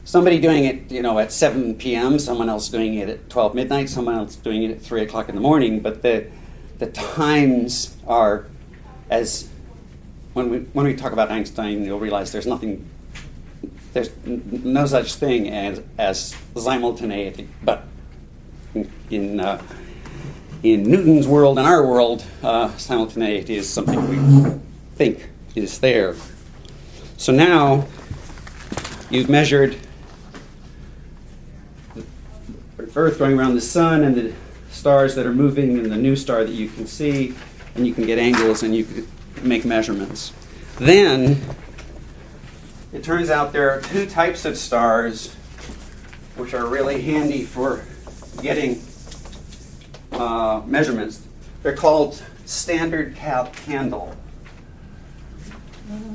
somebody doing it, at 7 p.m., someone else doing it at 12 midnight, someone else doing it at 3 o'clock in the morning. But the times are, as when we talk about Einstein, you'll realize there's no such thing as simultaneity. But in Newton's world and our world, simultaneity is something we think is there. So now you've measured the Earth going around the sun and the stars that are moving and the new star that you can see, and you can get angles and you can make measurements. Then it turns out there are two types of stars which are really handy for getting measurements. They're called standard candle.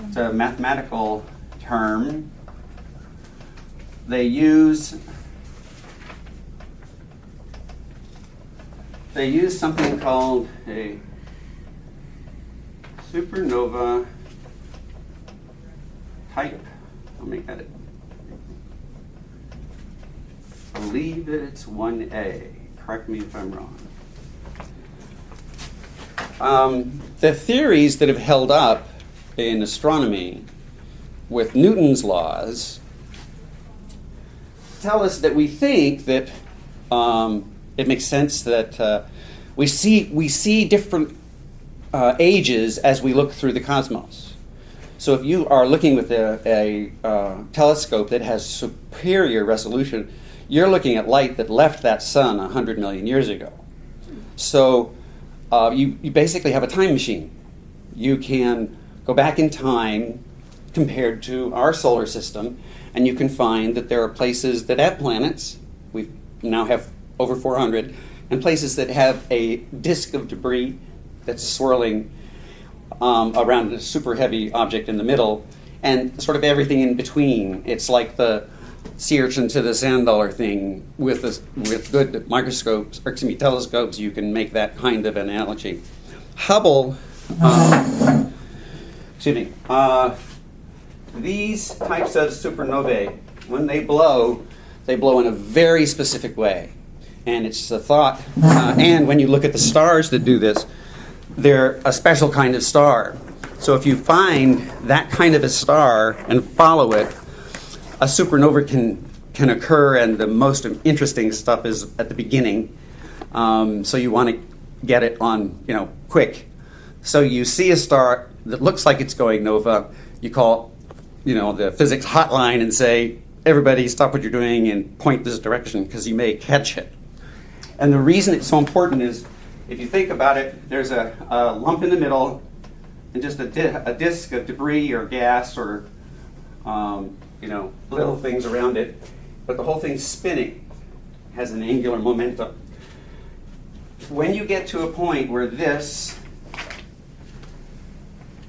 It's a mathematical term. They use something called a supernova type. I'll make that it. I believe that it's 1A. Correct me if I'm wrong. The theories that have held up in astronomy with Newton's laws tell us that we think that it makes sense that we see different ages as we look through the cosmos. So if you are looking with a telescope that has superior resolution, you're looking at light that left that sun 100 million years ago. So you basically have a time machine. You can go back in time compared to our solar system, and you can find that there are places that have planets. We now have over 400, and places that have a disk of debris that's swirling around a super heavy object in the middle, and sort of everything in between. It's like the sea urchin to the sand dollar thing with good microscopes, or excuse me, telescopes. You can make that kind of analogy. Hubble, these types of supernovae, when they blow in a very specific way. And it's a thought, and when you look at the stars that do this, they're a special kind of star. So if you find that kind of a star and follow it, a supernova can occur, and the most interesting stuff is at the beginning. So you want to get it on, quick. So you see a star that looks like it's going nova. You call, the physics hotline and say, everybody stop what you're doing and point this direction because you may catch it. And the reason it's so important is, if you think about it, there's a lump in the middle and just a disk of debris or gas or little things around it, but the whole thing's spinning, has an angular momentum. When you get to a point where this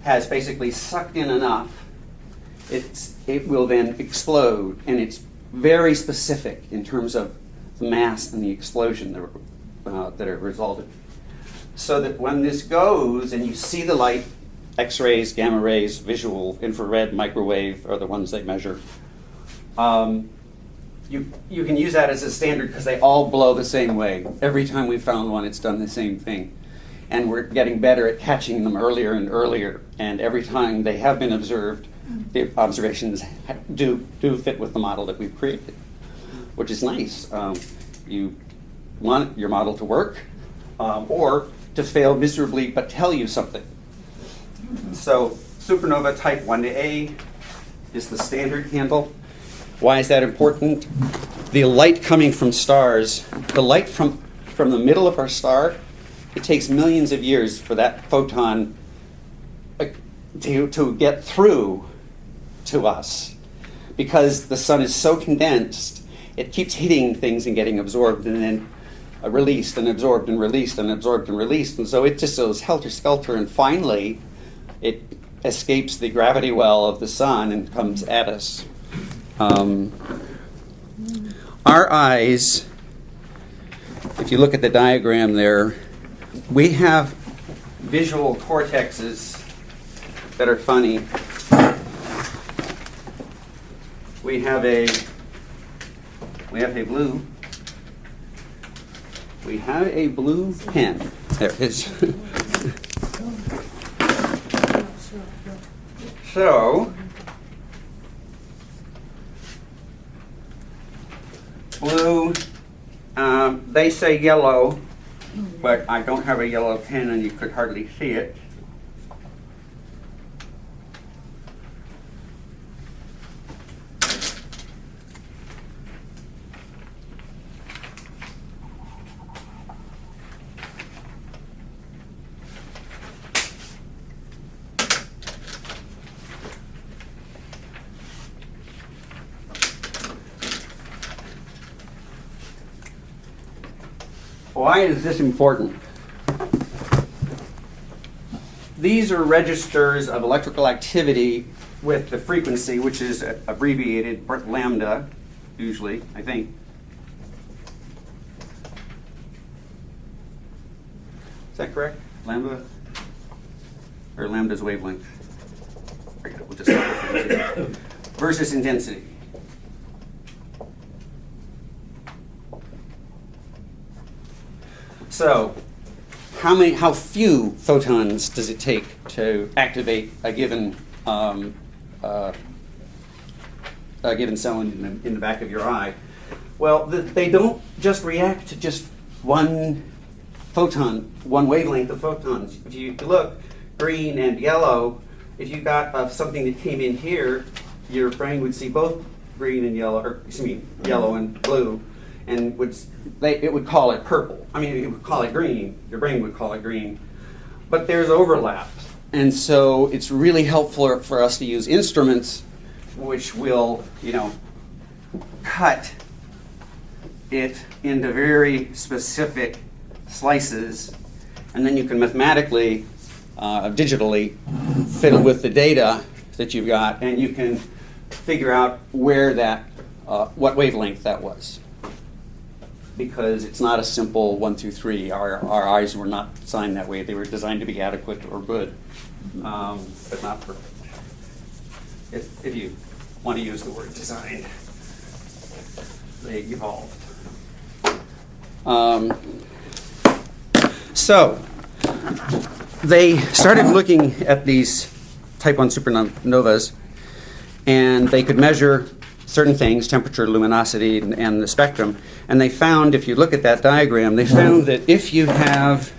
has basically sucked in enough, it will then explode, and it's very specific in terms of the mass and the explosion that are resulted. So that when this goes and you see the light, X-rays, gamma rays, visual, infrared, microwave are the ones they measure. You can use that as a standard because they all blow the same way. Every time we've found one, it's done the same thing. And we're getting better at catching them earlier and earlier. And every time they have been observed, the observations do fit with the model that we've created, which is nice. You want your model to work or to fail miserably but tell you something. So supernova type 1A is the standard candle. Why is that important? The light coming from stars, the light from the middle of our star, it takes millions of years for that photon to get through to us. Because the sun is so condensed, it keeps hitting things and getting absorbed and then released and absorbed and released and absorbed and released. And so it just goes helter-skelter, and finally it escapes the gravity well of the sun and comes at us. Our eyes, if you look at the diagram there, we have visual cortexes that are funny. We have a we have a blue. We have a blue pen. There it is. So, blue, they say yellow, but I don't have a yellow pen and you could hardly see it. Why is this important? These are registers of electrical activity with the frequency, which is abbreviated lambda, usually, I think. Is that correct? Lambda? Or lambda's wavelength? We'll just start with frequency. Versus intensity. So, how few photons does it take to activate a given cell in the back of your eye? Well, they don't just react to just one photon, one wavelength of photons. If you look, green and yellow, if you got something that came in here, your brain would see both green and yellow, or excuse me, yellow and blue, and it would call it purple. I mean, it would call it green. Your brain would call it green. But there's overlap. And so it's really helpful for us to use instruments which will, cut it into very specific slices. And then you can mathematically, digitally, fiddle with the data that you've got, and you can figure out where what wavelength that was. Because it's not a simple 1, 2, 3. Our eyes were not designed that way. They were designed to be adequate or good, but not perfect. If you want to use the word designed, they evolved. So they started looking at these type 1 supernovas, and they could measure certain things, temperature, luminosity, and the spectrum. And they found, if you look at that diagram, they found that if you have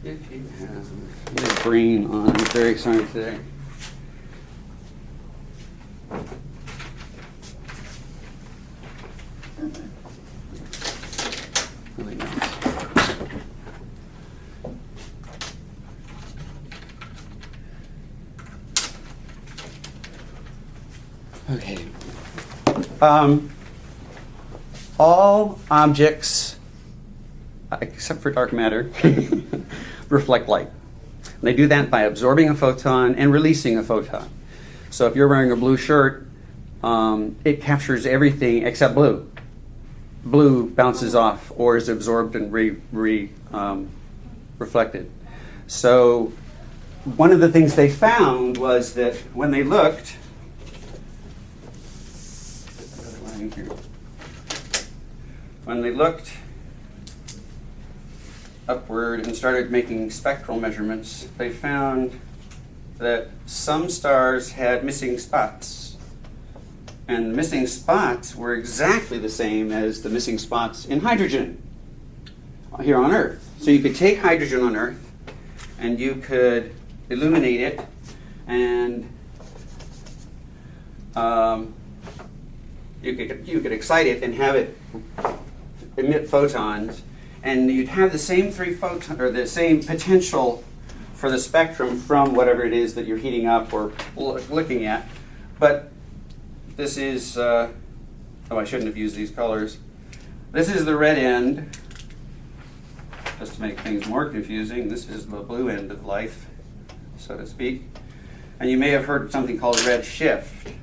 my brain on, I'm very excited today. Really nice. Okay. All objects, except for dark matter, reflect light. And they do that by absorbing a photon and releasing a photon. So if you're wearing a blue shirt, it captures everything except blue. Blue bounces off or is absorbed and reflected. So one of the things they found was that when they looked, upward and started making spectral measurements, they found that some stars had missing spots. And the missing spots were exactly the same as the missing spots in hydrogen here on Earth. So you could take hydrogen on Earth and you could illuminate it and you could excite it and have it emit photons, and you'd have the same the same potential for the spectrum from whatever it is that you're heating up or looking at. But this is, I shouldn't have used these colors. This is the red end, just to make things more confusing. This is the blue end of life, so to speak. And you may have heard something called red shift.